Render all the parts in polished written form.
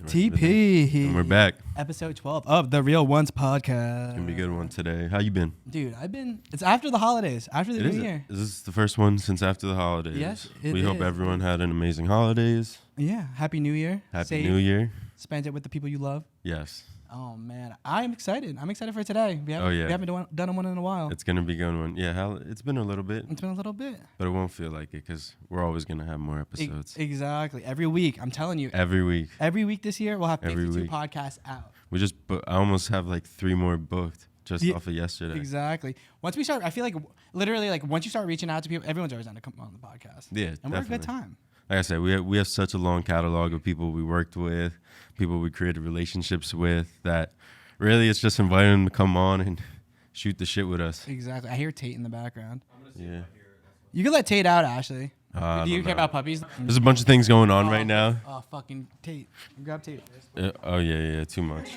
TP. And we're back. Episode 12 of the Real Ones podcast. It's gonna be a good one today. How you been? Dude, it's after the holidays, after the new year. Is this the first one since after the holidays? Yes, we hope everyone had an amazing holidays. Yeah, Happy New Year. Happy New Year. Spend it with the people you love. Yes. Oh, man. I'm excited. I'm excited for today. We haven't done one in a while. It's going to be a good one. Yeah, it's been a little bit. It's been a little bit. But it won't feel like it because we're always going to have more episodes. Exactly. Every week. I'm telling you. Every week. Every week this year, we'll have 52 podcasts out. I almost have like 3 more booked just off of yesterday. Exactly. Once we start, I feel like literally like once you start reaching out to people, everyone's always down to come on the podcast. Yeah, and we're a good time. Like I said, we have such a long catalog of people we worked with, people we created relationships with that really it's just inviting them to come on and shoot the shit with us. Exactly. I hear Tate in the background. Yeah. You can let Tate out, Ashley. Do you care about puppies? There's a bunch of things going on right now. Oh, fucking Tate. Grab Tate. Yeah. Too much.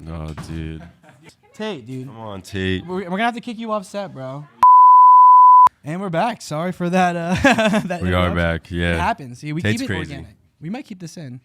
Oh, dude. Tate, dude. Come on, Tate. We're going to have to kick you off set, bro. And we're back. Sorry for that. That we are back, yeah. It happens. See, we Tate's keep it crazy. organic. We might keep this in.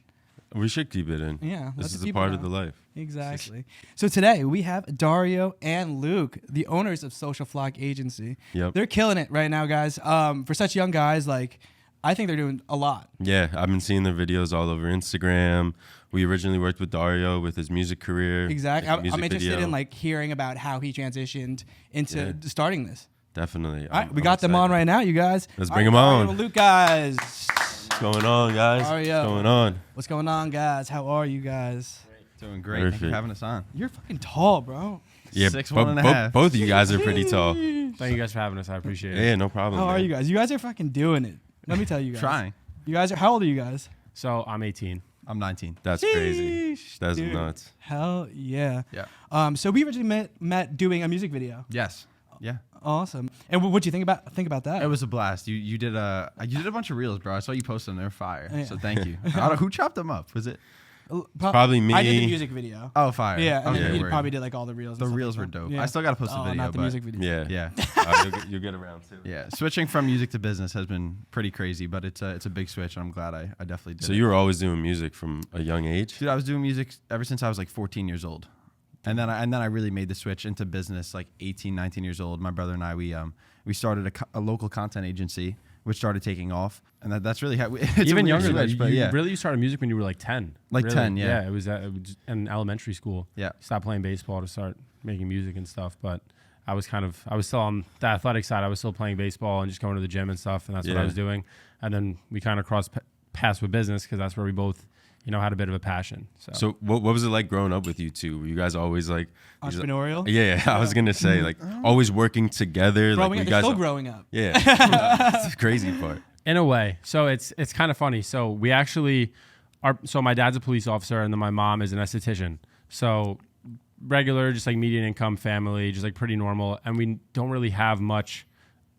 We should keep it in. Yeah. This is a part of the life. Exactly. So today we have Dario and Luke, the owners of Social Flock Agency. Yep. They're killing it right now, guys. For such young guys, like, I think they're doing a lot. Yeah, I've been seeing their videos all over Instagram. We originally worked with Dario with his music career. Exactly. I'm interested in like hearing about how he transitioned into starting this. Definitely. All right, we got them on right now, you guys. Let's bring them on. Dario and Luke, guys. What's going on, guys? Dario. What's going on? What's going on, guys? How are you guys? Doing great. Perfect. Thank you for having us on. You're fucking tall, bro. Yeah, 6'1.5". both of you guys are pretty tall. Thank you guys for having us. I appreciate it. Yeah, no problem. How man. are you guys? You guys are fucking doing it. Let me tell you guys. Trying. You guys are, how old are you guys? So I'm 18. I'm 19. That's crazy. That's dude. nuts. Hell yeah. Yeah. So we originally met doing a music video. Yes. Yeah. Awesome. And what do you think about that? It was a blast. You did a bunch of reels, bro. I saw you post them. They're fire. Yeah. So thank you. I don't know, who chopped them up? Was it? Probably me. I did the music video. Oh, fire. Yeah, and Okay, he word. probably did like all the reels. The and stuff reels like were that. dope. Yeah. I still got to post the video. not the but music video. Yeah. Yeah. You'll get around too. Yeah. Switching from music to business has been pretty crazy, but it's a big switch, and I'm glad I definitely did So it. you were always doing music from a young age? Dude, I was doing music ever since I was like 14 years old. And then I really made the switch into business like 18, 19 years old. My brother and I, we started a local content agency, which started taking off. And that's really how it's Even a weird younger than switch, but you. yeah. Really, you started music when you were like 10. Like really. 10, yeah. Yeah, it was in elementary school. Yeah. Stopped playing baseball to start making music and stuff. But I was still on the athletic side. I was still playing baseball and just going to the gym and stuff. And that's what I was doing. And then we kind of crossed paths with business because that's where we both, had a bit of a passion. So what was it like growing up with you two? Were you guys always like Entrepreneurial? Yeah, I was gonna say like always working together. Growing like up, you they're guys still growing up. Yeah, that's the crazy part. in a way. So it's kind of funny. So we actually so my dad's a police officer and then my mom is an esthetician. So regular, just like median income family, just like pretty normal. And we don't really have much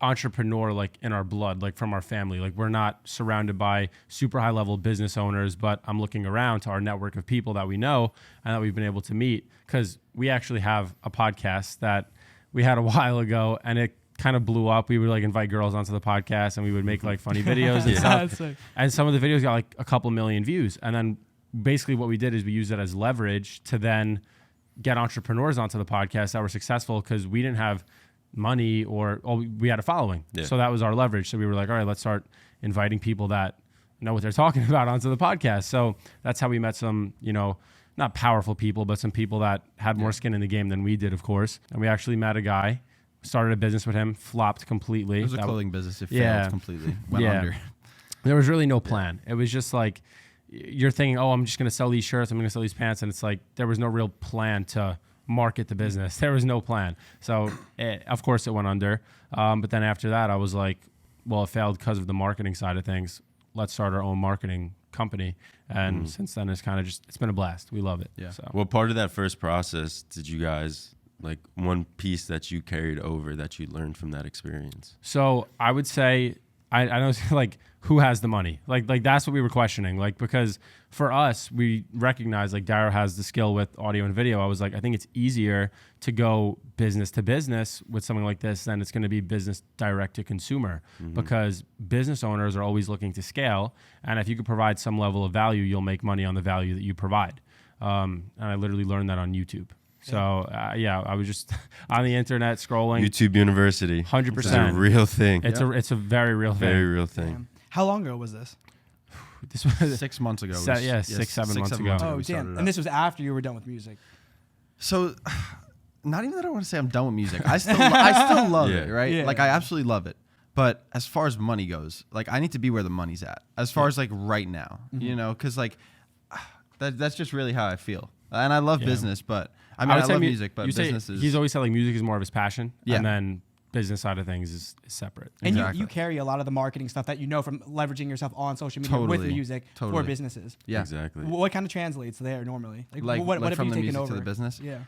entrepreneur like in our blood, like from our family. Like we're not surrounded by super high level business owners, but I'm looking around to our network of people that we know and that we've been able to meet, because we actually have a podcast that we had a while ago and it kind of blew up. We would like invite girls onto the podcast and we would make like funny videos and stuff. And some of the videos got like a couple million views. And then basically what we did is we used it as leverage to then get entrepreneurs onto the podcast that were successful, because we didn't have money or we had a following. Yeah. So that was our leverage. So we were like, all right, let's start inviting people that know what they're talking about onto the podcast. So that's how we met some, not powerful people, but some people that had more skin in the game than we did, of course. And we actually met a guy, started a business with him, flopped completely. It was a clothing business. It failed completely. Went under. There was really no plan. It was just like, you're thinking, oh, I'm just going to sell these shirts, I'm going to sell these pants. And it's like, there was no real plan to market the business. There was no plan. So of course it went under. But then after that, I was like, well, it failed because of the marketing side of things. Let's start our own marketing company. And since then it's kind of it's been a blast. We love it. Yeah. So. What part of that first process did you guys, like one piece that you carried over that you learned from that experience? So I would say I know like who has the money? Like that's what we were questioning. Like, because for us, we recognize like Dario has the skill with audio and video. I was like, I think it's easier to go business to business with something like this than it's going to be business direct to consumer, because business owners are always looking to scale. And if you could provide some level of value, you'll make money on the value that you provide. And I literally learned that on YouTube. So yeah, I was just on the internet scrolling. YouTube University. 100%. It's a real thing. It's a very real thing. Very real thing. Damn. How long ago was this? This was 6 months ago. six, seven months ago. Oh, we damn. started And up. this was after you were done with music. So, not even that I want to say I'm done with music. I still love it, right? Yeah. Like I absolutely love it. But as far as money goes, like I need to be where the money's at. As far as like right now, you know, because like that's just really how I feel. And I love business, but I mean I, would say love music, but business is. He's always said like music is more of his passion, Yeah. and then business side of things is separate. And Exactly. you carry a lot of the marketing stuff that you know from leveraging yourself on social media with Totally. music for Totally. businesses. Yeah. Exactly. What kind of translates there normally? Like what have from you the taken music over? to the business. Yeah.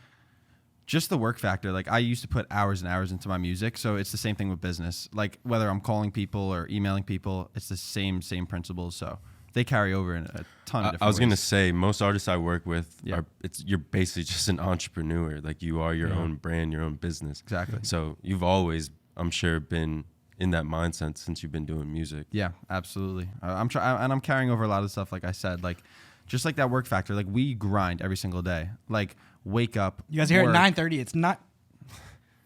Just the work factor. Like I used to put hours and hours into my music, so it's the same thing with business. Like whether I'm calling people or emailing people, it's the same principles. So they carry over in a ton of different I was gonna ways. say most artists I work with Yeah. are you're basically just an entrepreneur. Like you are your own brand, your own business. Exactly. So you've always, I'm sure, been in that mindset since you've been doing music. Yeah, absolutely. I'm and I'm carrying over a lot of stuff. Like I said, like just like that work factor. Like we grind every single day. Like wake up. You guys are here work. at 9:30. It's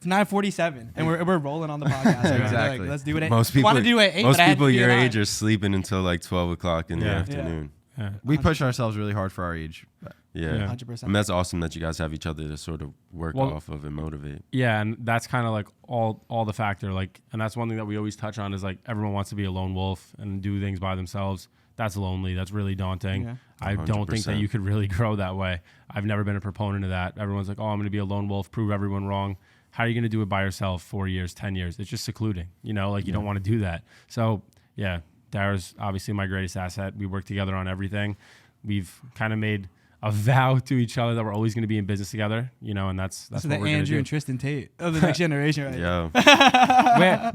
9:47, and we're rolling on the podcast. Right? Exactly. Like, let's do it. Most people, want to do it at 8, most but I had people to do your it at age 9. are sleeping until like 12 o'clock in the Yeah. afternoon. Yeah. We push ourselves really hard for our age. But Yeah. Yeah. 100%. I mean, that's awesome that you guys have each other to sort of work Well- off of and motivate. Yeah, and that's kind of like all the factor. Like, and that's one thing that we always touch on is like everyone wants to be a lone wolf and do things by themselves. That's lonely. That's really daunting. Yeah. I don't think that 100%. you could really grow that way. I've never been a proponent of that. Everyone's like, oh, I'm going to be a lone wolf, prove everyone wrong. How are you going to do it by yourself 4 years, 10 years? It's just secluding, you know, like you don't want to do that. So yeah, Dario's obviously my greatest asset. We work together on everything. We've kind of made a vow to each other that we're always going to be in business together, you know, and that's So what the we're going to Andrew do. and Tristan Tate of the next generation, right? Yeah.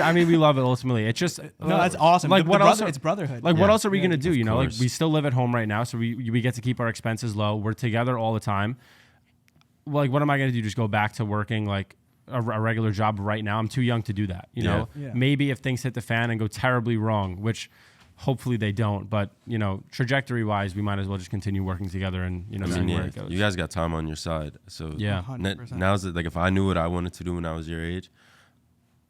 I mean, we love it ultimately. It's just No, that's awesome. Like, The what else? brother- it's brotherhood. Like, Yeah. what else are we Yeah, gonna do? of You know, like course. we still live at home right now, so we get to keep our expenses low. We're together all the time. Like, what am I gonna do? Just go back to working like a regular job right now? I'm too young to do that. You know, Yeah. maybe if things hit the fan and go terribly wrong, which hopefully they don't. But you know, trajectory wise, we might as well just continue working together and I see mean, where yeah, it goes. you guys got time on your side. So Yeah. 100%. now's it. Like if I knew what I wanted to do when I was your age,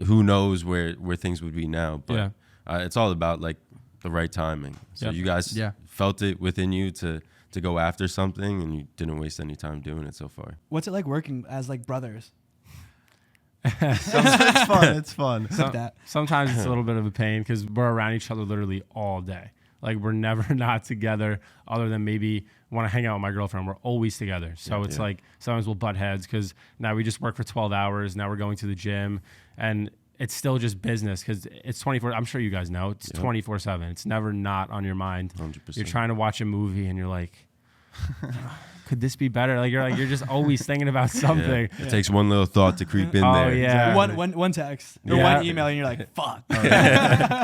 who knows where things would be now? But Yeah. It's all about like the right timing. So Yep. you guys Yeah. felt it within you to go after something, and you didn't waste any time doing it so far. What's it like working as like brothers? it's fun. It's fun. Except that. Sometimes it's a little bit of a pain because we're around each other literally all day. Like we're never not together other than maybe want to hang out with my girlfriend. We're always together. So it's like sometimes we'll butt heads because now we just work for 12 hours. Now we're going to the gym and it's still just business because it's 24. I'm sure you guys know it's 24/7. It's never not on your mind. 100%. You're trying to watch a movie and you're like, could this be better? Like you're just always thinking about something. It takes one little thought to creep in Oh, there. yeah. One text or Yeah. one email, and you're like, fuck.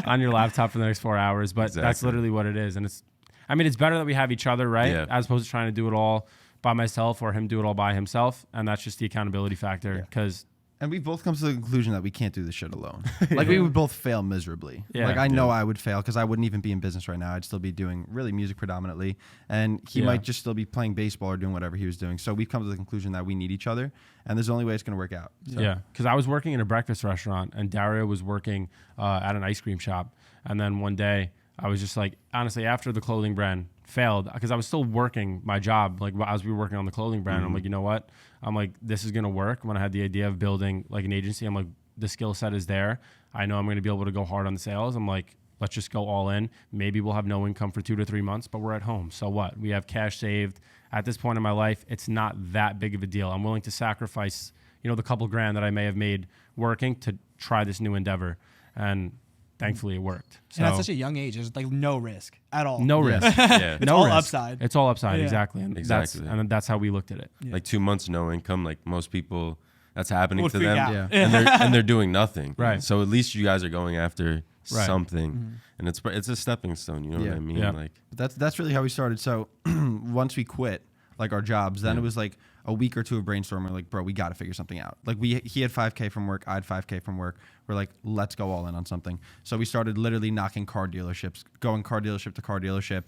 On your laptop for the next 4 hours. But that's Exactly. literally what it is. And it's better that we have each other, right? Yeah. As opposed to trying to do it all by myself or him do it all by himself. And that's just the accountability factor. Because And we've both come to the conclusion that we can't do this shit alone. Like we would both fail miserably. Yeah. Like I know I would fail because I wouldn't even be in business right now. I'd still be doing really music predominantly, and he Yeah. might just still be playing baseball or doing whatever he was doing. So we've come to the conclusion that we need each other, and there's the only way it's going to work out. So. Yeah, because I was working in a breakfast restaurant and Dario was working at an ice cream shop. And then one day I was just like, honestly, after the clothing brand failed, because I was still working my job, like as we were working on the clothing brand, I'm like, you know what? I'm like, this is going to work. When I had the idea of building like an agency, I'm like, the skill set is there. I know I'm going to be able to go hard on the sales. I'm like, let's just go all in. Maybe we'll have no income for 2 to 3 months, but we're at home. So what? We have cash saved. At this point in my life, it's not that big of a deal. I'm willing to sacrifice, the couple grand that I may have made working to try this new endeavor. And thankfully it worked. So And at such a young age, there's like no risk at all. no risk. Yeah. It's no all risk. upside. It's all upside, Yeah. exactly. And Exactly. that's how we looked at it. Yeah. Like 2 months no income, like most people that's happening Would to freak them, out. Yeah. and they're doing nothing. Right. So at least you guys are going after Right. something, and it's a stepping stone. You know what I mean? Yeah. Like That's really how we started. So once we quit like our jobs, then it was like a week or two of brainstorming. Like, bro, we got to figure something out. Like he had 5K from work, I had 5K from work. We're like, let's go all in on something. So we started literally knocking car dealerships, going car dealership to car dealership,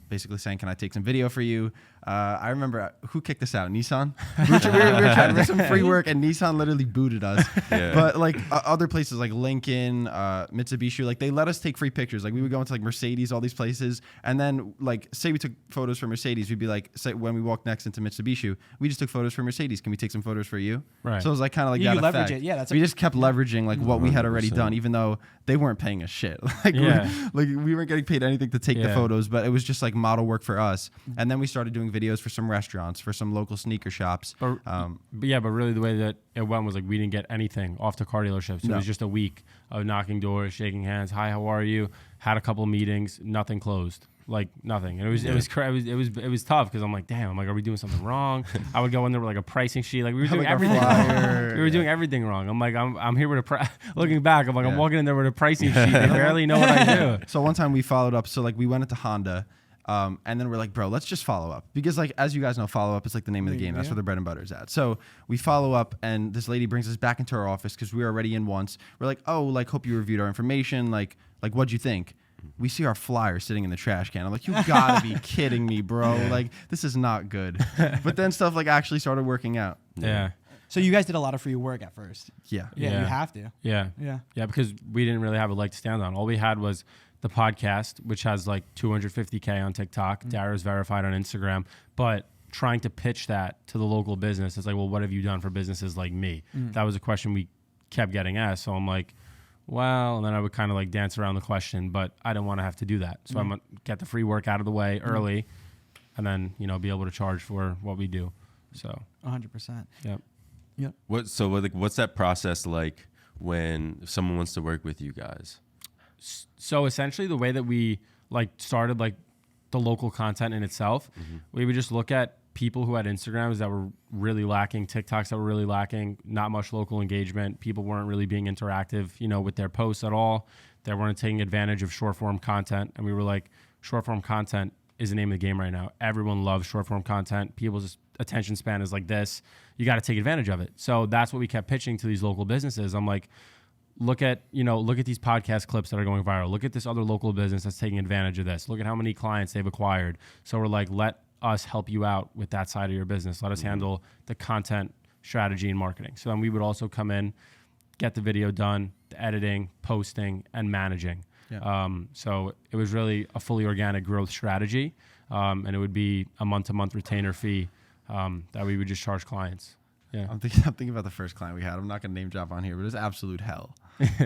basically saying, can I take some video for you? I remember who kicked us out? Nissan. we were trying to get some free work, and Nissan literally booted us. Yeah. But like other places like Lincoln, Mitsubishi, like they let us take free pictures. Like we would go into like Mercedes, all these places, and then like say we took photos for Mercedes, we'd be like, say when we walked next into Mitsubishi, we just took photos for Mercedes. Can we take some photos for you? Right. So it was like kind of like You that leverage effect. it. Yeah, that's we just kept leveraging like what we had already 100%. done, even though they weren't paying us shit. Like Yeah. we weren't getting paid anything to take the Yeah. photos, but it was just like model work for us. And then we started doing videos for some restaurants, for some local sneaker shops. But really the way that it went was like we didn't get anything off the car dealerships. It No. was just a week of knocking doors, shaking hands. Hi, how are you? Had a couple meetings, nothing closed. Like nothing, and it was tough because I'm like, damn, I'm like, are we doing something wrong? I would go in there with like a pricing sheet, like we were doing Like a everything flyer. wrong. We were doing everything wrong. I'm like, I'm here with looking back, I'm like, I'm Yeah. walking in there with a pricing sheet. They barely know what I do. So one time we followed up. So like we went into Honda, and then we're like, bro, let's just follow up because like as you guys know, follow up is like the name of the game. That's where the bread and butter is at. So we follow up, and this lady brings us back into our office because we were already in once. We're like, oh, like hope you reviewed our information. Like what'd you think? We see our flyer sitting in the trash can. I'm like, you gotta be kidding me, bro. Like this is not good. But then stuff like actually started working out. Yeah. So you guys did a lot of free work at first. Yeah. Yeah, Yeah. you have to. Yeah. Yeah. Yeah, because we didn't really have a leg to stand on. All we had was the podcast, which has like 250K on TikTok. Dario's verified on Instagram. But trying to pitch that to the local business, it's like, well, what have you done for businesses like me? That was a question we kept getting asked. So I'm like, well, and then I would kind of like dance around the question, but I didn't want to have to do that. So I'm going to get the free work out of the way early and then, be able to charge for what we do. So, 100%. yep. What's that process like when someone wants to work with you guys? So essentially the way that we like started like the local content in itself, we would just look at people who had Instagrams that were really lacking, TikToks that were really lacking, not much local engagement. People weren't really being interactive, with their posts at all. They weren't taking advantage of short form content. And we were like, short form content is the name of the game right now. Everyone loves short form content. People's attention span is like this. You got to take advantage of it. So that's what we kept pitching to these local businesses. I'm like, look at these podcast clips that are going viral. Look at this other local business that's taking advantage of this. Look at how many clients they've acquired. So we're like, let us help you out with that side of your business. Let us handle the content strategy and marketing. So then we would also come in, get the video done, the editing, posting, and managing. Yeah. So it was really a fully organic growth strategy. And it would be a month-to-month retainer fee that we would just charge clients. Yeah. I'm thinking about the first client we had. I'm not gonna name drop on here, but it was absolute hell.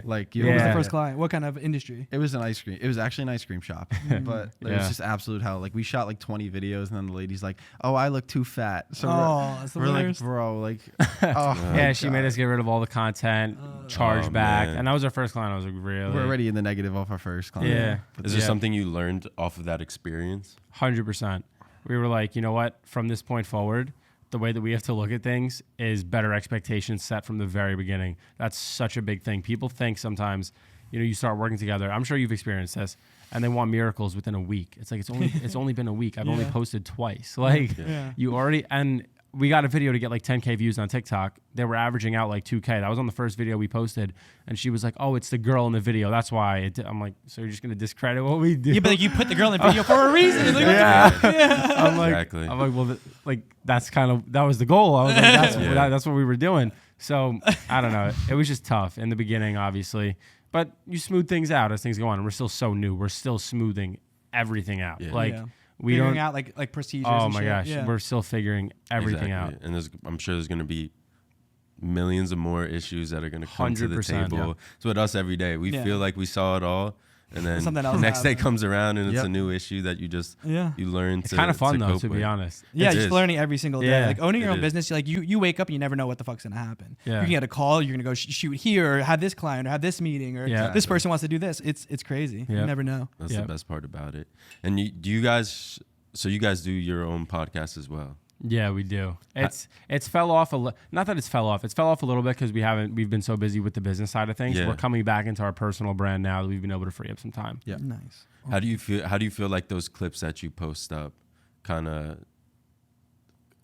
Like What was the Yeah. first client? What kind of industry? It was an ice cream. It was actually an ice cream shop, but it Yeah. was just absolute hell. Like we shot like 20 videos, and then the lady's like, "Oh, I look too fat." So That's the we're like, worst. "Bro, like, oh, Yeah, she made us get rid of all the content, charge Oh, back. man. And that was our first client. I was like, really? we're already in the negative off our first client." Yeah. Is there something you learned off of that experience? 100%. We were like, you know what? From this point forward, the way that we have to look at things is better expectations set from the very beginning. That's such a big thing. People think sometimes, you start working together. I'm sure you've experienced this, and they want miracles within a week. It's like it's only been a week. I've only posted twice. Like you already and we got a video to get like 10K views on TikTok. They were averaging out like 2K. That was on the first video we posted. And she was like, oh, it's the girl in the video. That's why. I'm like, so you're just going to discredit what we do? Yeah, but like you put the girl in the video for a reason. It's like, I'm like, Exactly. I'm like, well, that was the goal. I was like, that's what we were doing. So I don't know. It was just tough in the beginning, obviously. But you smooth things out as things go on. And we're still so new. We're still smoothing everything out. Yeah. Like, Yeah. we figuring don't. out like procedures. Oh and my shit. gosh, Yeah. we're still figuring everything out. And I'm sure there's going to be millions of more issues that are going to come to the 100%, table. yeah. It's with us every day. We Yeah. feel like we saw it all, and then Something the else next day happened. comes around and it's Yep. a new issue that you learn It's to. kind of fun though, cope to be with. honest. Yeah, It just is. learning every single day. Yeah, Like owning your it own is. business, like you wake up and you never know what the fuck's gonna happen. Yeah. You can get a call, you're gonna go shoot here, or have this client, or have this meeting, or Yeah. this person wants to do this. It's crazy. Yeah. You never know. That's Yeah. the best part about it. And do you guys? So you guys do your own podcast as well? Yeah, we do. It's fell off not that it's fell off. It's fell off a little bit because we've been so busy with the business side of things. Yeah. We're coming back into our personal brand now that we've been able to free up some time. Yeah. Nice. How do you feel like those clips that you post up kind of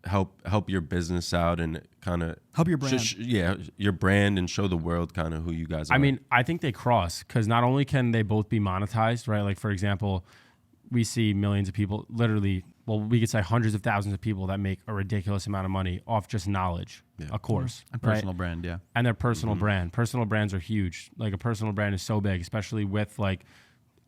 help your business out and kind of Help your brand. your brand, and show the world kind of who you guys are? I mean, I think they cross because not only can they both be monetized, right? Like, for example, we see millions of people, literally, well, we could say hundreds of thousands of people that make a ridiculous amount of money off just knowledge, a course. And right? personal brand, yeah. And their personal brand. Personal brands are huge. Like, a personal brand is so big, especially with like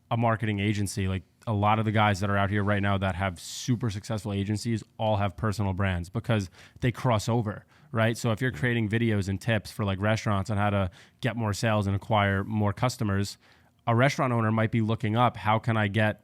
a marketing agency. Like, a lot of the guys that are out here right now that have super successful agencies all have personal brands because they cross over, right? So if you're creating videos and tips for like restaurants on how to get more sales and acquire more customers, a restaurant owner might be looking up, how can I get,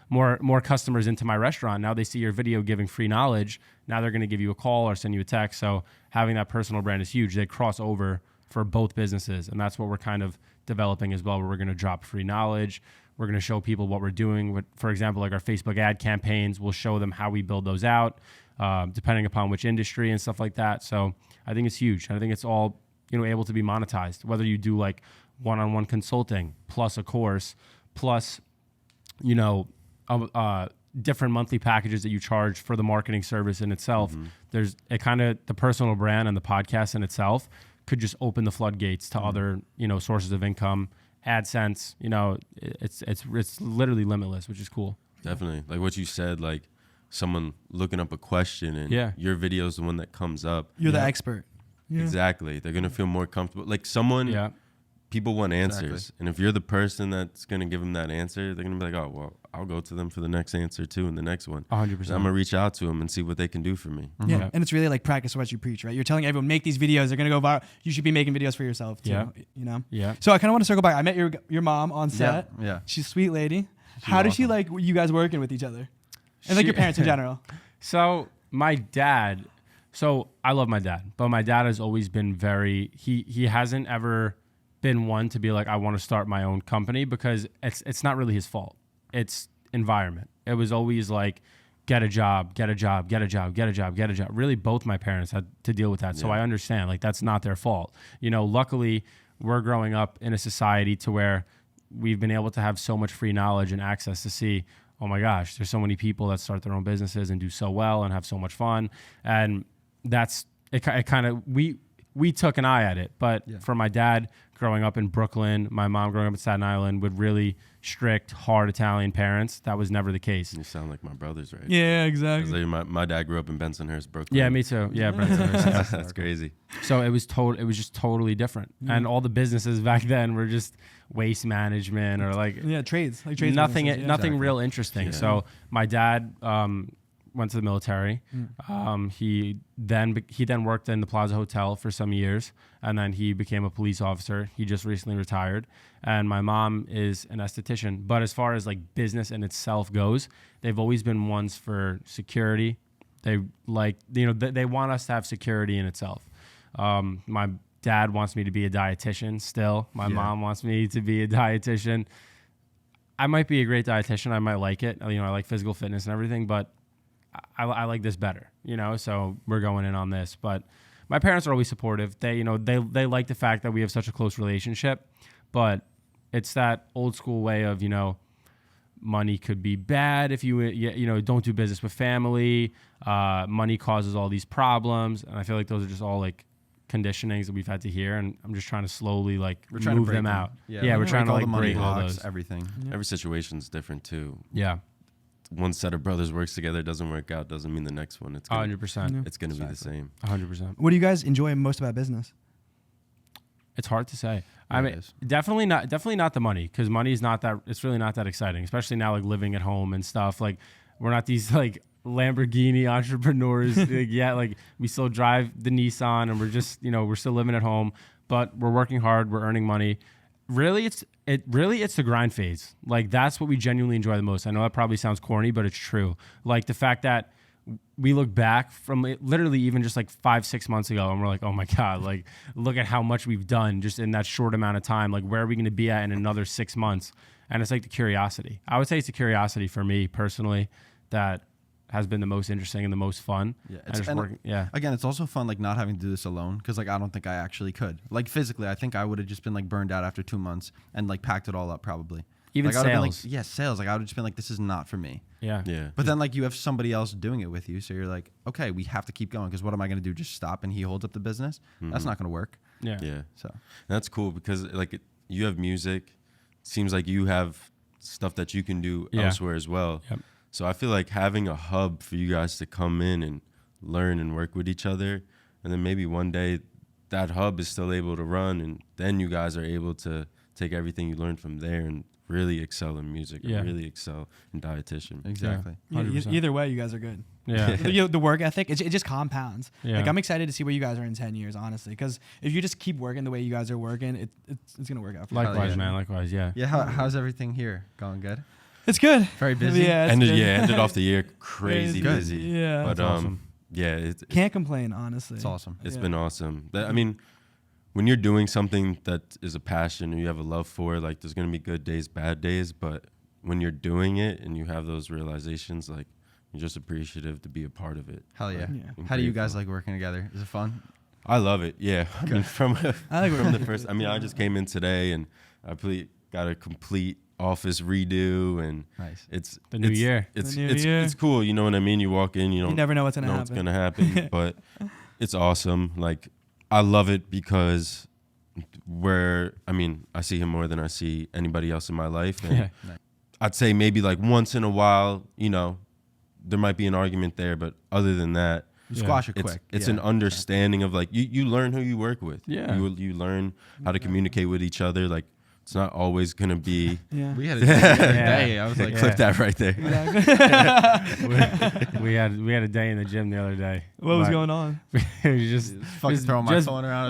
more customers into my restaurant? Now they see your video giving free knowledge. Now they're going to give you a call or send you a text. So having that personal brand is huge. They cross over for both businesses. And that's what we're kind of developing as well, where we're going to drop free knowledge. We're going to show people what we're doing with, for example, like our Facebook ad campaigns. We'll show them how we build those out, depending upon which industry and stuff like that. So I think it's huge. I think it's all, able to be monetized, whether you do like one-on-one consulting plus a course plus, different monthly packages that you charge for the marketing service in itself. There's the personal brand and the podcast in itself could just open the floodgates to other, sources of income. AdSense, it's literally limitless, which is cool. Definitely. Like what you said, like someone looking up a question and your video is the one that comes up. You're the expert. Yeah. Exactly. They're going to feel more comfortable. Like people want answers. Exactly. And if you're the person that's going to give them that answer, they're going to be like, oh, well, I'll go to them for the next answer too and the next one. 100%. I'm going to reach out to them and see what they can do for me. Yeah. And it's really like practice what you preach, right? You're telling everyone, make these videos. They're going to go viral. You should be making videos for yourself too, Yeah. So I kind of want to circle back. I met your mom on set. Yeah. She's a sweet lady. How does she like you guys working with each other? And like your parents in general? So my dad, I love my dad, but my dad has always been he hasn't ever been one to be like, I want to start my own company, because it's not really his fault. It's environment. It was always like, get a job. Really, both my parents had to deal with that. So I understand, like, that's not their fault. Luckily we're growing up in a society to where we've been able to have so much free knowledge and access to see, oh my gosh, there's so many people that start their own businesses and do so well and have so much fun. And that's it. Kind of, we took an eye at it, but for my dad growing up in Brooklyn, my mom growing up in Staten Island with really strict, hard Italian parents, that was never the case. You sound like my brothers, right? Yeah, exactly. My dad grew up in Bensonhurst, Brooklyn. Yeah, me too. Yeah, Bensonhurst. That's crazy. So it was just totally different. And all the businesses back then were just waste management or like trades, nothing businesses, nothing real interesting. Yeah. So my dad went to the military. He then worked in the Plaza Hotel for some years, and then he became a police officer. He just recently retired. And my mom is an esthetician. But as far as like business in itself goes, they've always been ones for security. They they want us to have security in itself. My dad wants me to be a dietitian still. My mom wants me to be a dietitian. I might be a great dietitian. I might like it. I like physical fitness and everything, but I like this better, so we're going in on this. But my parents are always supportive. They like the fact that we have such a close relationship, but it's that old school way of, money could be bad if you don't do business with family. Money causes all these problems. And I feel like those are just all like conditionings that we've had to hear. And I'm just trying to slowly move them out. Yeah, we're trying to all the money break all talks, those. everything. Every situation's different too. Yeah. One set of brothers works together, doesn't work out, doesn't mean the next one. It's 100%. It's going to be the same. 100%. What do you guys enjoy most about business? It's hard to say. Yeah, I it mean, is. definitely not the money, because money is not that. It's really not that exciting, especially now, like living at home and stuff. Like, we're not these like Lamborghini entrepreneurs. Like we still drive the Nissan, and we're just we're still living at home, but we're working hard. We're earning money. Really, it's the grind phase. Like, that's what we genuinely enjoy the most. I know that probably sounds corny, but it's true. Like, the fact that we look back from literally even just like 5-6 months ago, and we're like, oh my God, like, look at how much we've done just in that short amount of time. Like, where are we going to be at in another 6 months? And it's like the curiosity. I would say it's the curiosity for me personally that has been the most interesting and the most fun. Yeah, And just working, yeah. Again, it's also fun like not having to do this alone because like I don't think I actually could. Like physically, I think I would have just been like burned out after 2 months and like packed it all up probably. Even like, I would've been, sales. like, yeah, sales. Like I would have just been like, this is not for me. Yeah. Yeah. But then like you have somebody else doing it with you, so you're like, okay, we have to keep going because what am I going to do? Just stop and he holds up the business? That's not going to work. Yeah. Yeah. So That's cool because like you have music. Seems like you have stuff that you can do Yeah. elsewhere as well. Yep. So I feel like having a hub for you guys to come in and learn and work with each other, and then maybe one day that hub is still able to run, and then you guys are able to take everything you learned from there and really excel in music Yeah. and really excel in dietitian. exactly. Yeah, 100%. either way, you guys are good. Yeah. The work ethic, it just compounds. Yeah. Like I'm excited to see where you guys are in 10 years, honestly, because if you just keep working the way you guys are working, it's gonna work out. For you. Likewise, yeah. man. Likewise. Yeah. Yeah, how's everything here going? Good. It's good. Very busy. Yeah, it's Ended good. ended off the year crazy Good. busy. Yeah. But That's awesome. yeah, it's Can't complain, honestly. It's awesome. It's Yeah. been awesome. I mean, when you're doing something that is a passion and you have a love for it, like there's gonna be good days, bad days, but when you're doing it and you have those realizations, like you're just appreciative to be a part of it. Hell yeah. Yeah. I'm How do you guys grateful. like working together? Is it fun? I love it. Yeah, I mean, from I like from the first. I mean, I just came in today and I got a complete office redo, and Nice. it's The new year. It's The new it's year. it's cool. You know what I mean? You walk in, you don't You never know what's gonna know happen. what's gonna happen, but it's awesome. Like I love it because I see him more than I see anybody else in my life, and Yeah. I'd say maybe like once in a while, there might be an argument there, but other than that, You Yeah. squash it it's quick. it's Yeah. an understanding of like you learn who you work with. Yeah. You learn how to communicate with each other. Like it's not always gonna be Yeah. We had a day. I was like, Yeah. clip that right there. we had a day in the gym the other day. What was But going on? it was just fucking throwing my just- phone around. I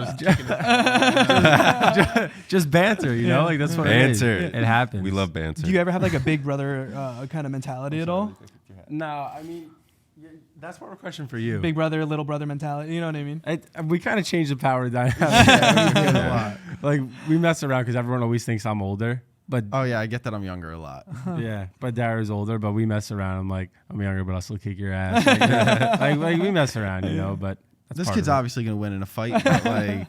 was just banter, you know, Yeah. like that's what Banter. it is. It happens. We love banter. Do you ever have like a big brother kind of mentality at all? No, I mean, that's more of a question for you. Big brother, little brother mentality. You know what I mean? We kind of changed the power dynamic. Like we mess around because everyone always thinks I'm older, but oh yeah, I get that I'm younger a lot. yeah, but Dario's older, but we mess around. I'm like, I'm younger, but I'll still kick your ass. Like we mess around, you know. But that's This part kid's of it. obviously gonna win in a fight. But like,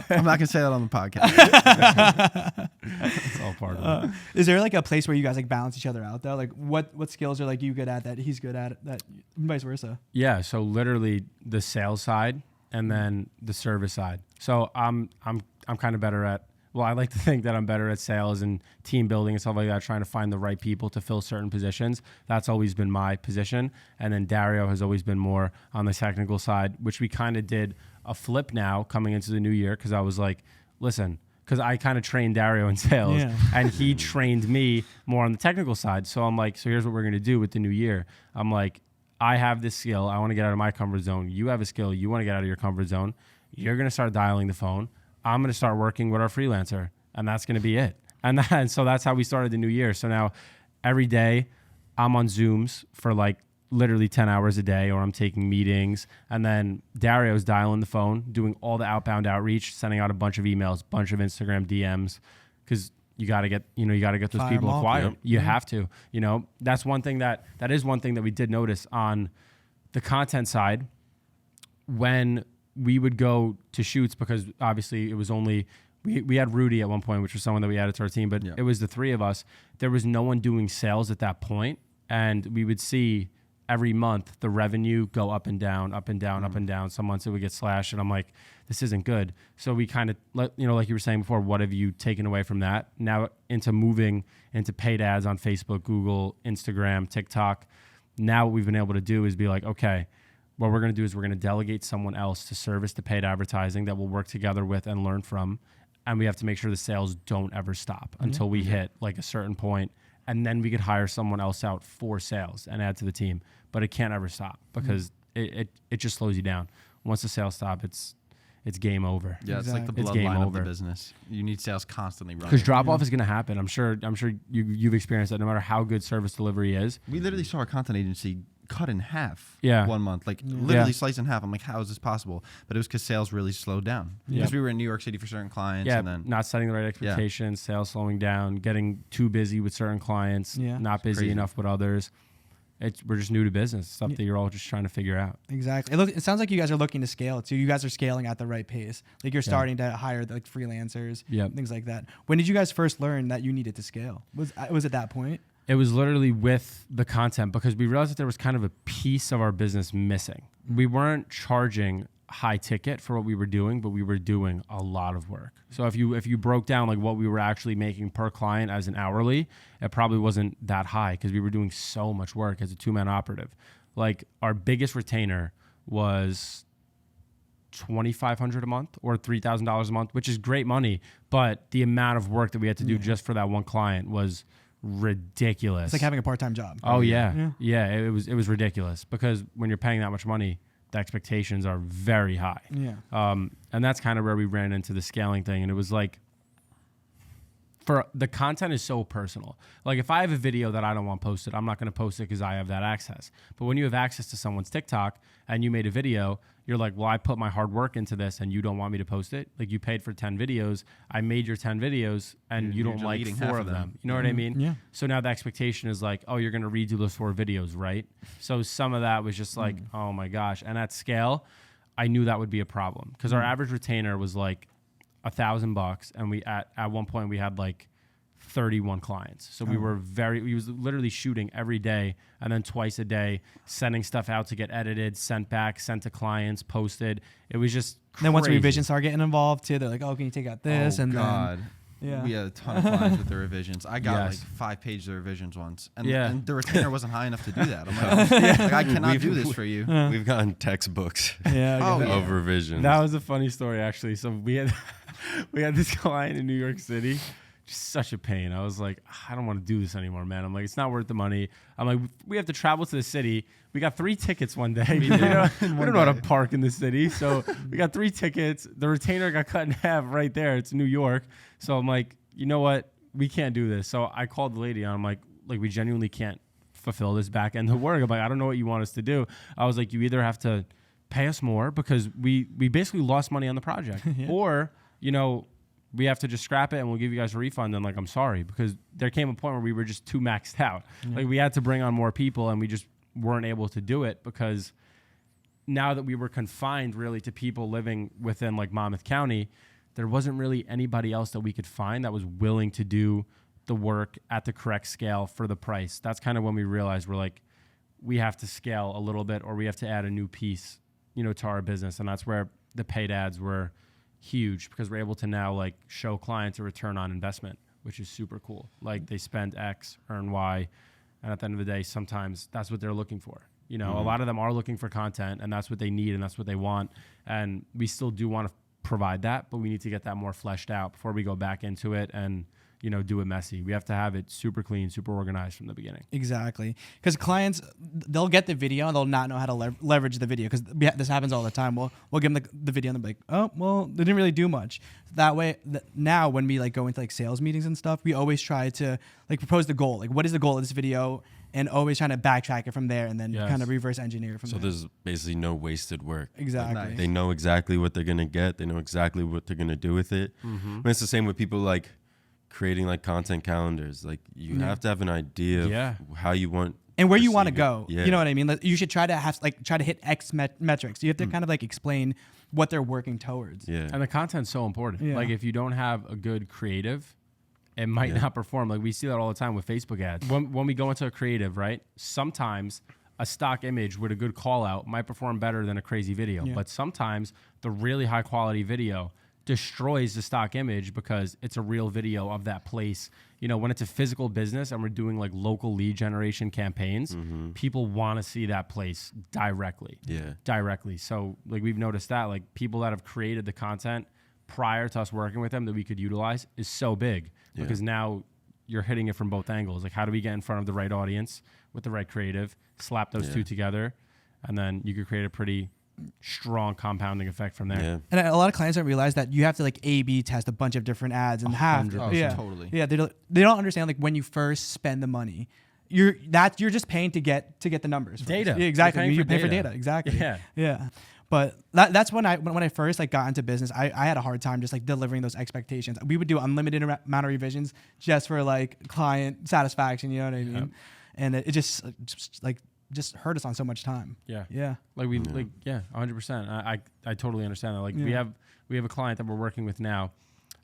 I'm not gonna say that on the podcast. It's all part of it. Is there like a place where you guys like balance each other out though? Like what skills are like you good at that he's good at that vice versa? Yeah, so literally the sales side and then the service side. So I'm kind of better at. Well, I like to think that I'm better at sales and team building and stuff like that, trying to find the right people to fill certain positions. That's always been my position. And then Dario has always been more on the technical side, which we kind of did a flip now coming into the new year because I was like, listen, because I kind of trained Dario in sales Yeah. and he trained me more on the technical side. So I'm like, so here's what we're going to do with the new year. I'm like, I have this skill. I want to get out of my comfort zone. You have a skill. You want to get out of your comfort zone. You're going to start dialing the phone. I'm going to start working with our freelancer, and that's going to be it. And so that's how we started the new year. So now every day I'm on Zooms for like literally 10 hours a day, or I'm taking meetings. And then Dario's dialing the phone, doing all the outbound outreach, sending out a bunch of emails, bunch of Instagram DMs, because you got to get those Fire people 'em off. acquired. Yep. You have to, that's one thing that is one thing that we did notice on the content side when we would go to shoots, because obviously it was only, we had Rudy at one point, which was someone that we added to our team, but Yeah. it was the three of us. There was no one doing sales at that point, and we would see every month the revenue go up and down, up and down, up and down. Some months it would get slashed, and I'm like, this isn't good. So we kind of, like you were saying before, what have you taken away from that? Now into moving into paid ads on Facebook, Google, Instagram, TikTok. Now what we've been able to do is be like, okay, what we're going to do is we're going to delegate someone else to service the paid advertising that we'll work together with and learn from. And we have to make sure the sales don't ever stop until we hit like a certain point. And then we could hire someone else out for sales and add to the team. But it can't ever stop because it just slows you down. Once the sales stop, it's game over. Yeah, it's like the Exactly. It's game bloodline of the over. business. You need sales constantly running. Because drop off is going to happen. I'm sure you've experienced that. No matter how good service delivery is, We literally saw our content agency cut in half. Yeah. 1 month, like Yeah. literally Yeah. sliced in half. I'm like, how is this possible? But it was because sales really slowed down. Yeah. Because we were in New York City for certain clients, yeah, and then not setting the right expectations, sales slowing down, getting too busy with certain clients, Yeah. not busy crazy. enough with others. we're just new to business, stuff that you're all just trying to figure out. Exactly. It sounds like you guys are looking to scale too. You guys are scaling at the right pace. Like you're starting to hire like freelancers, things like that. When did you guys first learn that you needed to scale? Was it that point? It was literally with the content, because we realized that there was kind of a piece of our business missing. We weren't charging high ticket for what we were doing, but we were doing a lot of work. So if you broke down like what we were actually making per client as an hourly, it probably wasn't that high because we were doing so much work as a 2-man operative. Like our biggest retainer was $2,500 a month or $3,000 a month, which is great money, but the amount of work that we had to do just for that one client was ridiculous. It's like having a part-time job. Oh yeah. It was ridiculous because when you're paying that much money, the expectations are very high. Yeah. And that's kind of where we ran into the scaling thing. And it was like, for the content is so personal. Like if I have a video that I don't want posted, I'm not going to post it because I have that access. But when you have access to someone's TikTok and you made a video, you're like, well, I put my hard work into this and you don't want me to post it. Like you paid for 10 videos. I made your 10 videos and you don't like 4 of them. You know what I mean? Yeah. So now the expectation is like, oh, you're going to redo those 4 videos, right? So some of that was just like, oh my gosh. And at scale, I knew that would be a problem because our average retainer was like $1,000, and we at one point we had like 31 clients. So we was literally shooting every day and then twice a day, sending stuff out to get edited, sent back, sent to clients, posted. It was just crazy. Then once revisions start getting involved too, they're like, oh, can you take out this? God. Yeah. We had a ton of clients with the revisions. I got like 5 pages of revisions once. And the retainer wasn't high enough to do that. I'm like, I cannot do this for you. We've gotten textbooks of revisions. That was a funny story, actually. So we had this client in New York City, just such a pain. I was like, I don't want to do this anymore, man. I'm like, it's not worth the money. I'm like, we have to travel to the city. We got 3 tickets one day. We don't know how to park in the city. So we got 3 tickets. The retainer got cut in half right there. It's New York. So I'm like, you know what? We can't do this. So I called the lady and I'm like, we genuinely can't fulfill this back end of work. I'm like, I don't know what you want us to do. I was like, you either have to pay us more because we basically lost money on the project or, we have to just scrap it and we'll give you guys a refund. And like, I'm sorry, because there came a point where we were just too maxed out. Like we had to bring on more people and we just weren't able to do it because now that we were confined really to people living within like Monmouth County, there wasn't really anybody else that we could find that was willing to do the work at the correct scale for the price. That's kind of when we realized we're like, we have to scale a little bit or we have to add a new piece, to our business. And that's where the paid ads were huge because we're able to now like show clients a return on investment, which is super cool. Like they spend X, earn Y. And at the end of the day, sometimes that's what they're looking for. A lot of them are looking for content and that's what they need and that's what they want. And we still do want to provide that, but we need to get that more fleshed out before we go back into it and, do it messy. We have to have it super clean, super organized from the beginning. Exactly. Because clients, they'll get the video and they'll not know how to leverage the video because this happens all the time. We'll give them the video and they'll be like, oh, well, they didn't really do much. That way, now when we like go into like sales meetings and stuff, we always try to like propose the goal. Like, what is the goal of this video? And always trying to backtrack it from there and then kind of reverse engineer from there. So there's basically no wasted work. Exactly. Like, they know exactly what they're going to get. They know exactly what they're going to do with it. And it's the same with people like creating like content calendars. Like you have to have an idea of how you want and where you want to go. Yeah. You know what I mean? Like, you should try to hit X metrics. You have to kind of like explain what they're working towards. Yeah. And the content's so important. Yeah. Like if you don't have a good creative, it might not perform. Like we see that all the time with Facebook ads. When we go into a creative, right? Sometimes a stock image with a good call out might perform better than a crazy video. But sometimes the really high quality video destroys the stock image because it's a real video of that place. When it's a physical business and we're doing like local lead generation campaigns, people want to see that place directly. Yeah. Directly. So like we've noticed that like people that have created the content prior to us working with them that we could utilize is so big because now you're hitting it from both angles. Like how do we get in front of the right audience with the right creative, slap those two together, and then you could create a pretty strong compounding effect from there. Yeah. And a lot of clients don't realize that you have to like A/B test a bunch of different ads and Totally. Yeah, they don't understand like when you first spend the money, you're just paying to get the numbers. First. Data. Yeah, exactly. You pay for data. data. Exactly. Yeah. Yeah. But that's when I first like got into business. I had a hard time just like delivering those expectations. We would do unlimited amount of revisions just for like client satisfaction. You know what I mean? And it just like just hurt us on so much time. Yeah. Yeah. Like 100%. I totally understand that. Like we have a client that we're working with now,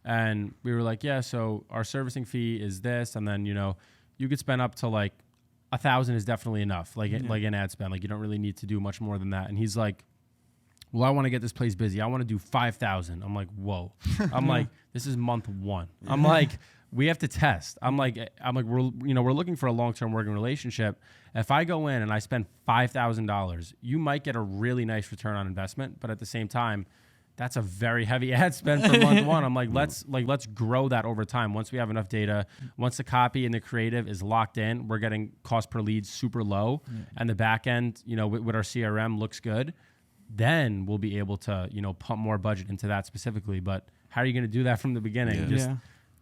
and we were like, yeah, so our servicing fee is this, and then you could spend up to like 1,000 is definitely enough. Like like an ad spend. Like you don't really need to do much more than that. And he's like, well, I want to get this place busy. I want to do 5,000. I'm like, whoa. I'm like, this is month 1. I'm like, we have to test. I'm like, we're looking for a long-term working relationship. If I go in and I spend $5,000, you might get a really nice return on investment, but at the same time, that's a very heavy ad spend for month 1. I'm like, let's grow that over time. Once we have enough data, once the copy and the creative is locked in, we're getting cost per lead super low, and the back end, with our CRM looks good. Then we'll be able to, pump more budget into that specifically. But how are you going to do that from the beginning? Just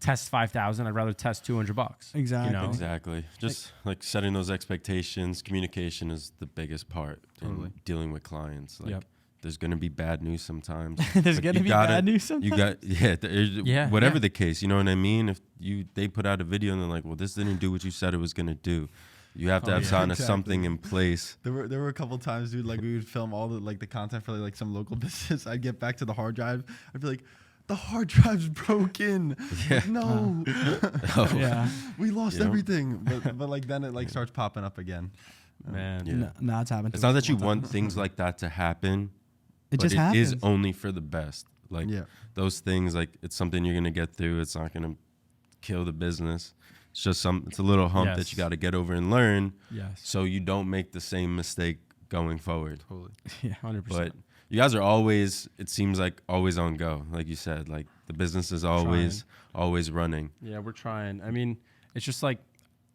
test 5,000. I'd rather test $200. Exactly. Exactly. Just like setting those expectations. Communication is the biggest part in dealing with clients. Like there's going to be bad news sometimes. There's going to be bad news sometimes. Whatever the case, you know what I mean? If they put out a video and they're like, well, this didn't do what you said it was going to do. You have to have something in place. There were a couple times, dude, like we would film all the content for like some local business. I'd get back to the hard drive. I'd be like, the hard drive's broken. Yeah. Like, no. Yeah. We lost everything. But like then it like starts popping up again. Man. Yeah. No, it's happened. It's not that you want things like that to happen. It just it happens. is only for the best. Like those things, like it's something you're gonna get through. It's not gonna kill the business. It's just it's a little hump that you got to get over and learn. Yes. So you don't make the same mistake going forward. Totally. Yeah. 100%. But you guys are always, it seems like always on go. Like you said, like the business is always running. Yeah, we're trying. I mean, it's just like,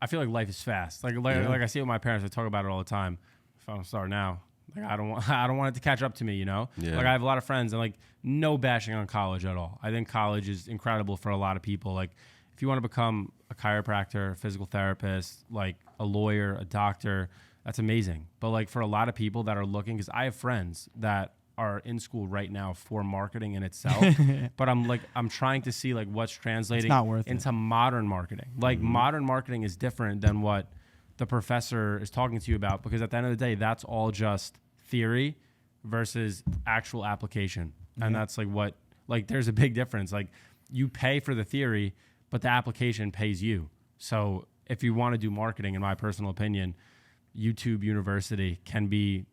I feel like life is fast. Like I see it with my parents. I talk about it all the time. If I don't start now, like I don't want it to catch up to me, Yeah. Like I have a lot of friends, and like no bashing on college at all. I think college is incredible for a lot of people. Like if you want to become a chiropractor, a physical therapist, like a lawyer, a doctor, that's amazing. But like for a lot of people that are looking, because I have friends that are in school right now for marketing in itself, but I'm trying to see like what's translating into modern marketing. Like modern marketing is different than what the professor is talking to you about, because at the end of the day, that's all just theory versus actual application. And that's there's a big difference. Like you pay for the theory, but the application pays you. So if you want to do marketing, in my personal opinion, YouTube University can be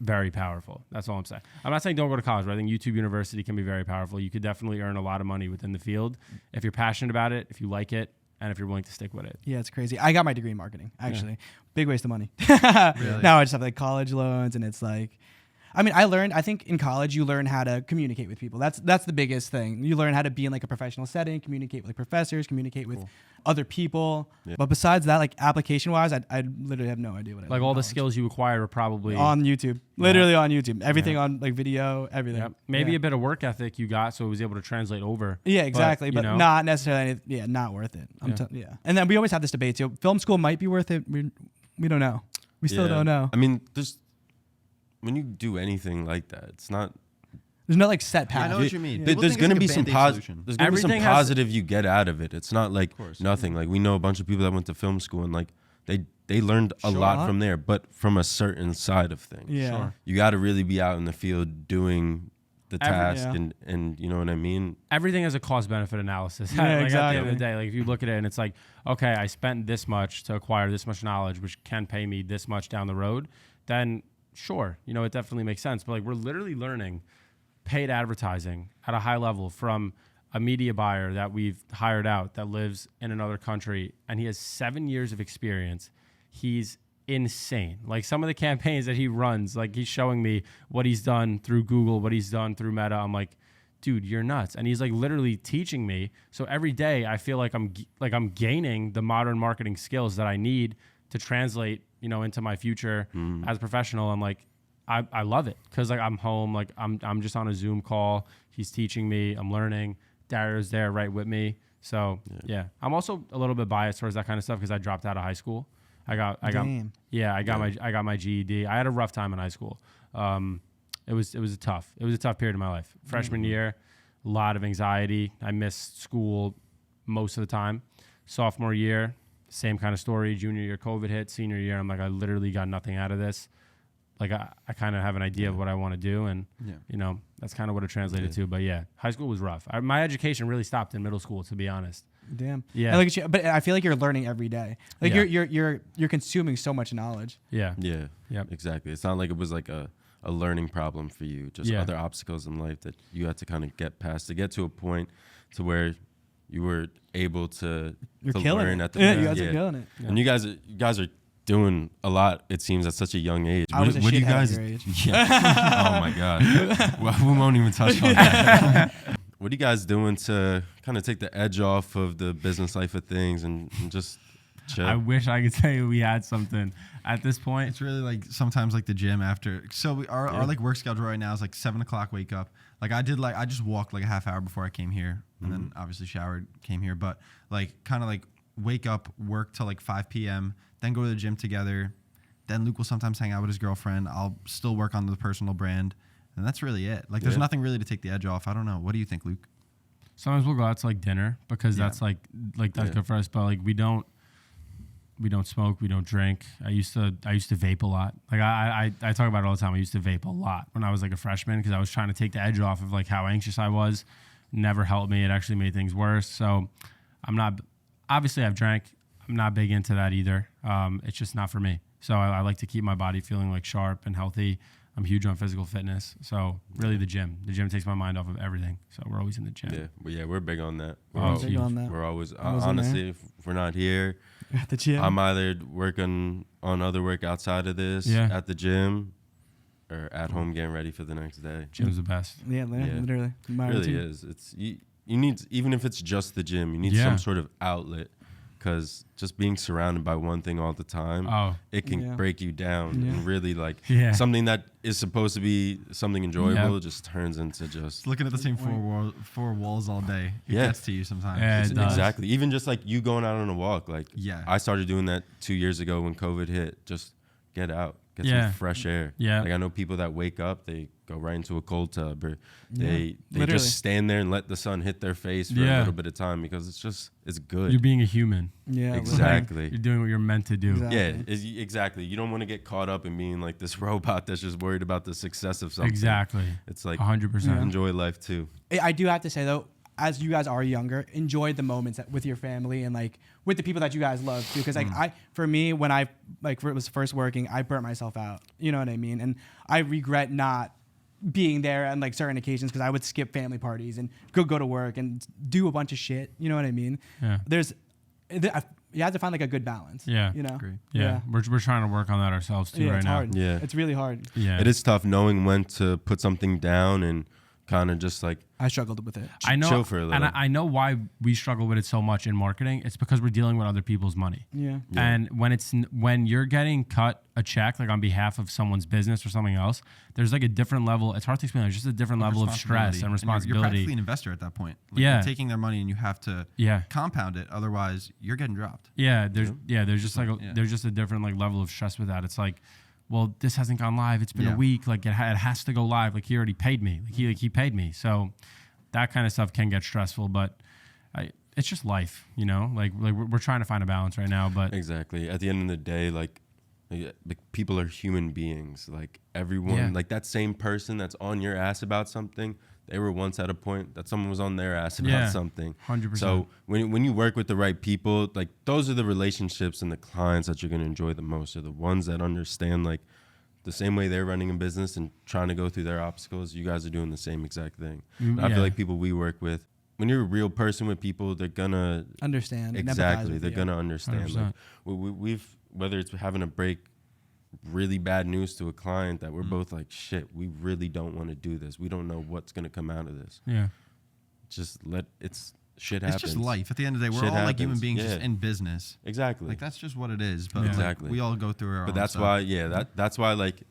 very powerful. That's all I'm saying. I'm not saying don't go to college, but I think YouTube University can be very powerful. You could definitely earn a lot of money within the field if you're passionate about it, if you like it, and if you're willing to stick with it. Yeah, it's crazy. I got my degree in marketing, actually. Yeah. Big waste of money. Really? Now I just have like college loans, and it's like, I think in college you learn how to communicate with people. That's the biggest thing. You learn how to be in like a professional setting, communicate with like professors, communicate with other people. Yeah. But besides that, like application wise, I literally have no idea what I like all the skills you acquire are probably on YouTube, literally on YouTube, everything on like video, everything. Yep. Maybe a bit of work ethic you got, so it was able to translate over. Yeah, exactly. But not necessarily, not worth it. And then we always have this debate too. Film school might be worth it. We don't know. We still don't know. I mean, when you do anything like that, it's not. There's no like set path. I know what you mean. There's going to be some positive. There's going to be some Everything positive you get out of it. It's not like nothing. Like we know a bunch of people that went to film school and like they learned a lot from there, but from a certain side of things. Yeah. Sure. You got to really be out in the field doing the task and you know what I mean? Everything has a cost benefit analysis. Yeah, exactly. At the end of the day, like if you look at it and it's like, okay, I spent this much to acquire this much knowledge, which can pay me this much down the road, then sure, it definitely makes sense. But like we're literally learning paid advertising at a high level from a media buyer that we've hired out that lives in another country, and he has 7 years of experience. He's insane. Like some of the campaigns that he runs, like he's showing me what he's done through Google, what he's done through Meta. I'm like, dude, you're nuts. And he's like literally teaching me. So every day I feel like I'm gaining the modern marketing skills that I need to translate, into my future as a professional. I'm like, I love it because like I'm home, like I'm just on a Zoom call. He's teaching me, I'm learning. Dario's there right with me. So yeah, I'm also a little bit biased towards that kind of stuff because I dropped out of high school. I got my GED. I had a rough time in high school. It was a tough period of my life. Freshman year, a lot of anxiety. I missed school most of the time. Sophomore year, same kind of story. Junior year, COVID hit. Senior year, I'm like, I literally got nothing out of this. Like I kind of have an idea of what I want to do, and you know, that's kind of what it translated to. But yeah, high school was rough. My education really stopped in middle school, to be honest. Damn. Yeah. And look at you, but I feel like you're learning every day. Like you're consuming so much knowledge. Yeah. Yeah. Yep. Exactly. It's not like it was like a learning problem for you. Just other obstacles in life that you had to kind of get past to get to a point to where you were able to learn at the you guys are killing it. And you guys are doing a lot, it seems, at such a young age. I was a What do you shithead at guys? your age. Yeah. Oh my God. Well, we won't even touch on that. What are you guys doing to kind of take the edge off of the business life of things and just chill? I wish I could tell you we had something at this point. It's really like sometimes like the gym after. So our like work schedule right now is like 7 o'clock wake up. Like I just walked like a half hour before I came here, and then obviously showered, came here. But like kind of like wake up, work till like 5 p.m., then go to the gym together. Then Luke will sometimes hang out with his girlfriend. I'll still work on the personal brand, and that's really it. Like there's nothing really to take the edge off. I don't know. What do you think, Luke? Sometimes we'll go out to like dinner because that's like that's good for us. But like we don't smoke, we don't drink. I used to vape a lot. Like I talk about it all the time. I used to vape a lot when I was like a freshman because I was trying to take the edge off of like how anxious I was. Never helped me. It actually made things worse. So obviously I've drank. I'm not big into that either. It's just not for me. So I like to keep my body feeling like sharp and healthy. I'm huge on physical fitness. So really the gym takes my mind off of everything. So we're always in the gym. We're big on that. Big on that. We're always, honestly, if we're not here, At the gym. I'm either working on other work outside of this, at the gym, or at home getting ready for the next day. Gym's the best. Yeah, literally. It really is. It's you need, even if it's just the gym, you need some sort of outlet. Because just being surrounded by one thing all the time, it can break you down and really like something that is supposed to be something enjoyable just turns into just Looking at the same four walls all day. It gets to you sometimes. Yeah, it does. Exactly. Even just like you going out on a walk. Like I started doing that 2 years ago when COVID hit. Just get out. Get some fresh air. Yeah. Like I know people that wake up, they go right into a cold tub, or they just stand there and let the sun hit their face for a little bit of time because it's good. You're being a human. Yeah, exactly. You're doing what you're meant to do. Exactly. Yeah, exactly. You don't want to get caught up in being like this robot that's just worried about the success of something. Exactly. It's like 100%. Enjoy life too. I do have to say though, as you guys are younger, enjoy the moments with your family and like with the people that you guys love too. Because like for me, when I was first working, I burnt myself out. You know what I mean? And I regret not being there on like certain occasions because I would skip family parties and go to work and do a bunch of shit. You know what I mean? Yeah. You have to find like a good balance. Yeah. You know? Great. Yeah. We're trying to work on that ourselves too right now. Hard. Yeah. It's really hard. Yeah. It is tough knowing when to put something down and kind of just like I struggled with it. I know, chill for a little. And I know why we struggle with it so much in marketing. It's because we're dealing with other people's money. Yeah. And when you're getting cut a check like on behalf of someone's business or something else, there's like a different level. It's hard to explain. There's just a different level of stress and responsibility. You're practically an investor at that point. Like you're taking their money and you have to compound it. Otherwise, you're getting dropped. Yeah. There's just like there's just a different like level of stress with that. It's like, well, this hasn't gone live. It's been a week. Like it has to go live. Like he already paid me. Like he paid me. So that kind of stuff can get stressful, but it's just life, you know. Like we're trying to find a balance right now. But exactly at the end of the day, like people are human beings. Like everyone, like that same person that's on your ass about something, they were once at a point that someone was on their ass about something. 100%. So when you work with the right people, like those are the relationships and the clients that you're going to enjoy the most, are the ones that understand like the same way they're running a business and trying to go through their obstacles. You guys are doing the same exact thing. I feel like people we work with, when you're a real person with people, they're gonna understand. Exactly, they're gonna understand. 100%. Like we've whether it's having to break really bad news to a client that we're both like, shit, we really don't want to do this. We don't know what's going to come out of this. Yeah. Just shit happens. It's just life. At the end of the day, we're all like human beings just in business. Exactly. Like that's just what it is. But exactly. Like, we all go through our own that's stuff. why, that's why like,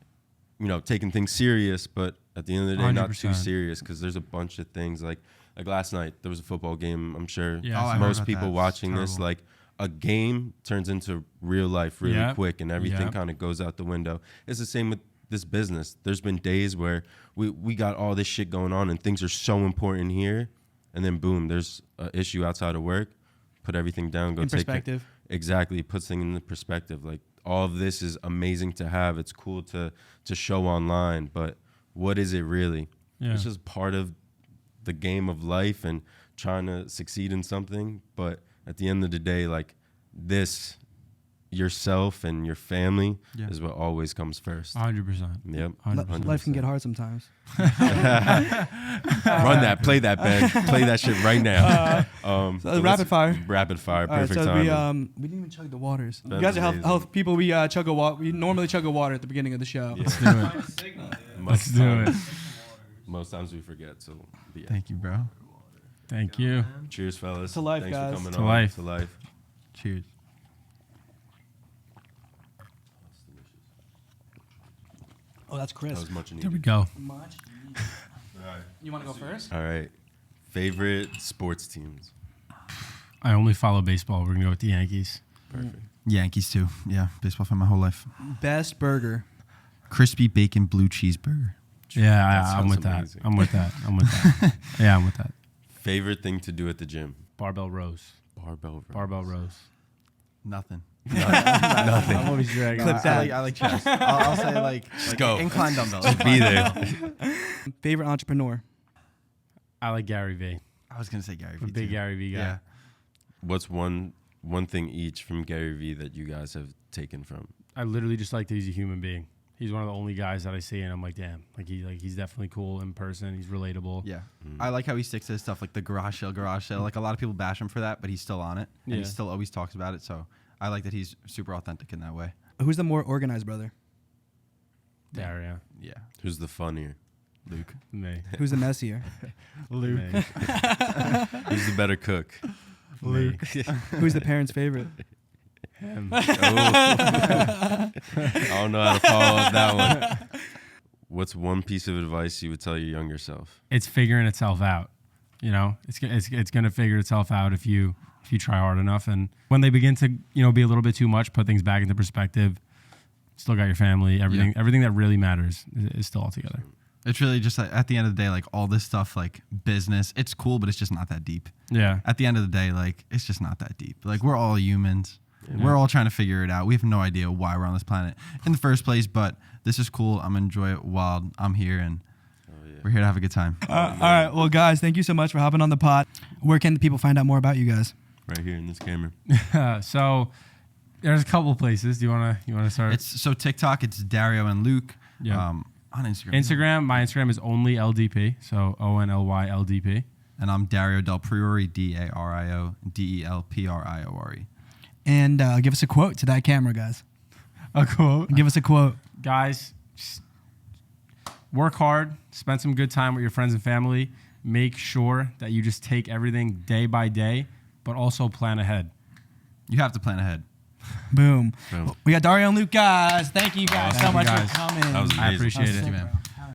you know, taking things serious, but at the end of the day, 100%. not too serious, because there's a bunch of things like last night, there was a football game. I'm sure most people watching this, like, a game turns into real life really quick and everything kind of goes out the window. It's the same with this business. There's been days where we got all this shit going on and things are so important here, and then boom, there's an issue outside of work. Put everything down, go in take perspective. exactly puts things into perspective. Like all of this is amazing to have. It's cool to show online, but what is it really? Yeah. It's just part of the game of life and trying to succeed in something. But at the end of the day, like this, yourself and your family is what always comes first. 100%. Yep. 100%. Life can get hard sometimes. Run that, play that, Ben. Play that shit right now. So rapid fire. Rapid fire, All right, perfect so timing. we didn't even chug the waters. Ben's You guys are amazing. health people. We chug a water. We normally chug a water at the beginning of the show. Let's do it. Let's do it. Most times we forget. So yeah. Thank you, bro. Thank you. Cheers, fellas. To life, Thanks guys. for coming To on. life. To life. Cheers. Oh, that's That crisp. was much There needed. we go. Much. All right. You want to go first? All right. Favorite sports teams. I only follow baseball. We're going to go with the Yankees. Perfect. Yankees too. Yeah, baseball fan my whole life. Best burger. Crispy bacon blue cheeseburger. Yeah, That I'm sounds with that. amazing. I'm with that. I'm with that. Yeah, I'm with that. Favorite thing to do at the gym. Barbell rows. Barbell rows. Barbell rows. Nothing. Nothing. I'm always dragging. Clip that. I like chest. I'll say like go. incline dumbbells. Be there. Favorite entrepreneur. I like Gary Vee. I was gonna say Gary I'm a Vee. big too. Gary Vee guy. Yeah. What's one thing each from Gary Vee that you guys have taken from? I literally just like that he's a human being. He's one of the only guys that I see, and I'm like, damn, he's definitely cool in person. He's relatable. Yeah. I like how he sticks to his stuff like the garage sale. Like a lot of people bash him for that, but he's still on it. And he Yeah. still always talks about it. So I like that he's super authentic in that way. Who's the more organized brother? Dario. Yeah. Who's the funnier? Luke. Me. Who's the messier? Luke. Who's the better cook? Luke. Who's the parents' favorite? Him. Oh. I don't know how to follow up that one. What's one piece of advice you would tell your younger self? It's figuring itself out. You know, it's going to figure itself out if you try hard enough. And when they begin to, be a little bit too much, put things back into perspective, still got your family, everything that really matters is still all together. It's really just like, at the end of the day, like all this stuff, like business, it's cool, but it's just not that deep. Yeah. At the end of the day, like it's just not that deep. Like we're all humans. We're all trying to figure it out. We have no idea why we're on this planet in the first place, but this is cool. I'm gonna enjoy it while I'm here, and we're here to have a good time. All right. Well, guys, thank you so much for hopping on the pod. Where can the people find out more about you guys? Right here in this camera. So there's a couple places. Do you wanna start? It's so TikTok. It's Dario and Luke. Yeah. On Instagram. Instagram. My Instagram is only LDP. So ONLY LDP. And I'm Dario Del Priore. DARIO DELPRIORE. And give us a quote to that camera, guys. A quote. Give us a quote. Guys, just work hard. Spend some good time with your friends and family. Make sure that you just take everything day by day, but also plan ahead. You have to plan ahead. Boom. Boom. We got Dario and Luke, guys. Thank you guys Thank so you much guys. for coming. That was I amazing. appreciate That was it. sick, man. bro.